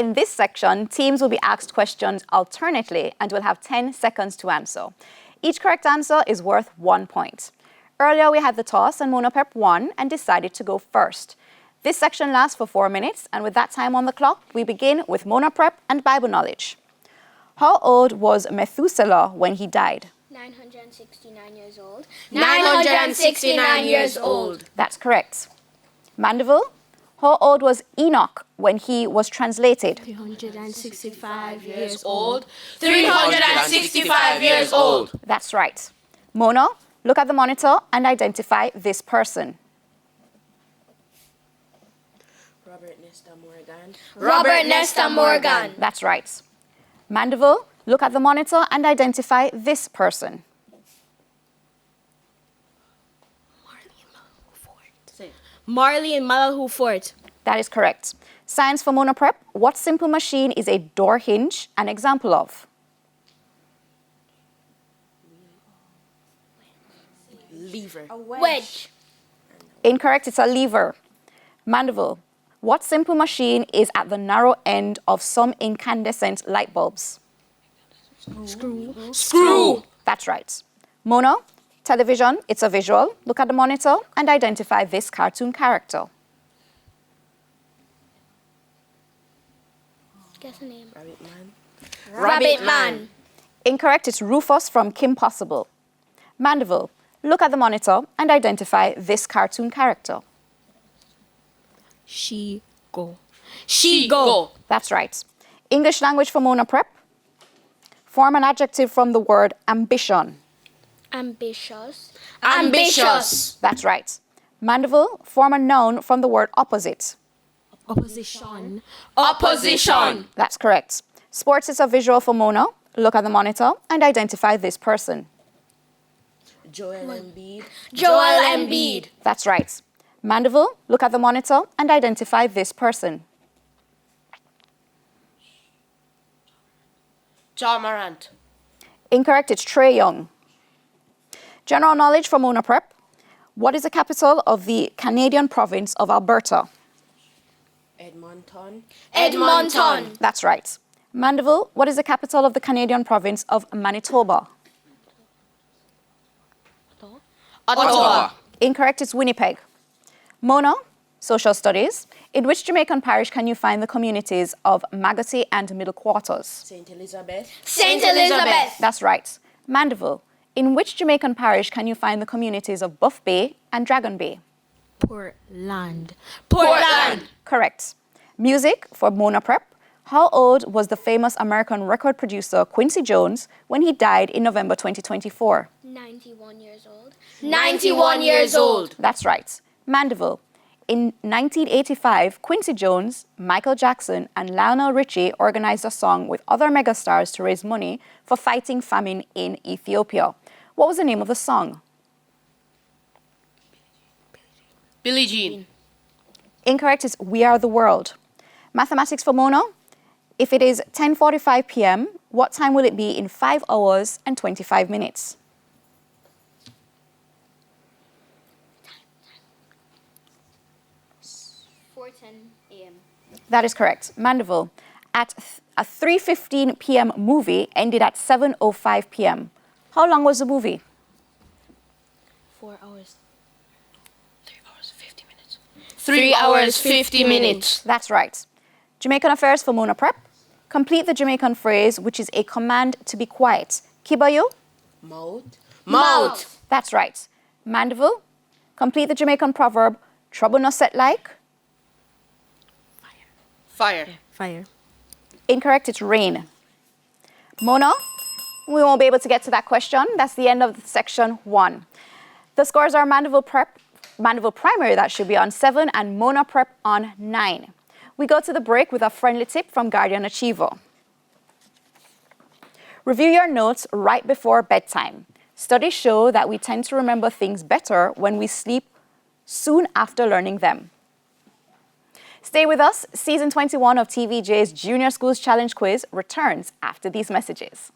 in this section, teams will be asked questions alternately and will have 10 seconds to answer. Each correct answer is worth 1 point. Earlier, we had the toss and Mona Prep won and decided to go first. This section lasts for 4 minutes, and with that time on the clock, we begin with Mona Prep and Bible knowledge. How old was Methuselah when he died? 969 years old. 969 years old. That's correct. Mandeville, how old was Enoch when he was translated? 365 Years old. 365 years old. That's right. Mona, look at the monitor and identify this person. Robert Nesta Morgan. Robert Nesta Morgan. That's right. Mandeville, look at the monitor and identify this person. Marley and Malahu Fort. That is correct. Science for Mona Prep, what simple machine is a door hinge an example of? Lever. Wedge. Incorrect, it's a lever. Mandeville, what simple machine is at the narrow end of some incandescent light bulbs? Screw. That's right. Mona, television, it's a visual. Look at the monitor and identify this cartoon character. Guess the name. Rabbit Man. Rabbit Man. Incorrect, it's Rufus from Kim Possible. Mandeville, look at the monitor and identify this cartoon character. She go. She go. That's right. English language for Mona Prep. Form an adjective from the word ambition. Ambitious. Ambitious. That's right. Mandeville, form a noun from the word opposite. Opposition. Opposition. That's correct. Sports is a visual for Mona. Look at the monitor and identify this person. Joel Embiid. Joel Embiid. That's right. Mandeville, look at the monitor and identify this person. Ja Morant. Incorrect, it's Trey Young. General knowledge for Mona Prep. What is the capital of the Canadian province of Alberta? Edmonton. Edmonton. That's right. Mandeville, what is the capital of the Canadian province of Manitoba? Ottawa. Incorrect, it's Winnipeg. Mona, social studies. In which Jamaican parish can you find the communities of Magotty and Middle Quarters? St. Elizabeth. St. Elizabeth. That's right. Mandeville, in which Jamaican parish can you find the communities of Buff Bay and Dragon Bay? Portland. Portland. Correct. Music for Mona Prep. How old was the famous American record producer Quincy Jones when he died in November 2024? 91 years old. 91 years old. That's right. Mandeville. In 1985, Quincy Jones, Michael Jackson, and Lionel Richie organized a song with other megastars to raise money for fighting famine in Ethiopia. What was the name of the song? Billie Jean. Incorrect, it's We Are the World. Mathematics for Mona. If it is 10:45 p.m., what time will it be in 5 hours and 25 minutes? a.m. That is correct. Mandeville. A 3:15 p.m. movie ended at 7:05 p.m. How long was the movie? 4 hours. 3 hours, 50 minutes. 3 hours, 50 minutes. That's right. Jamaican affairs for Mona Prep. Complete the Jamaican phrase, which is a command to be quiet. Kibayo? Mouth. Mouth. That's right. Mandeville. Complete the Jamaican proverb, trouble no set like. Fire. Fire. Incorrect, it's rain. Mona, we won't be able to get to that question. That's the end of section 1. The scores are Mandeville Primary, that should be on 7, and Mona Prep on 9. We go to the break with a friendly tip from Guardian Achiever. Review your notes right before bedtime. Studies show that we tend to remember things better when we sleep soon after learning them. Stay with us. Season 21 of TVJ's Junior Schools Challenge Quiz returns after these messages.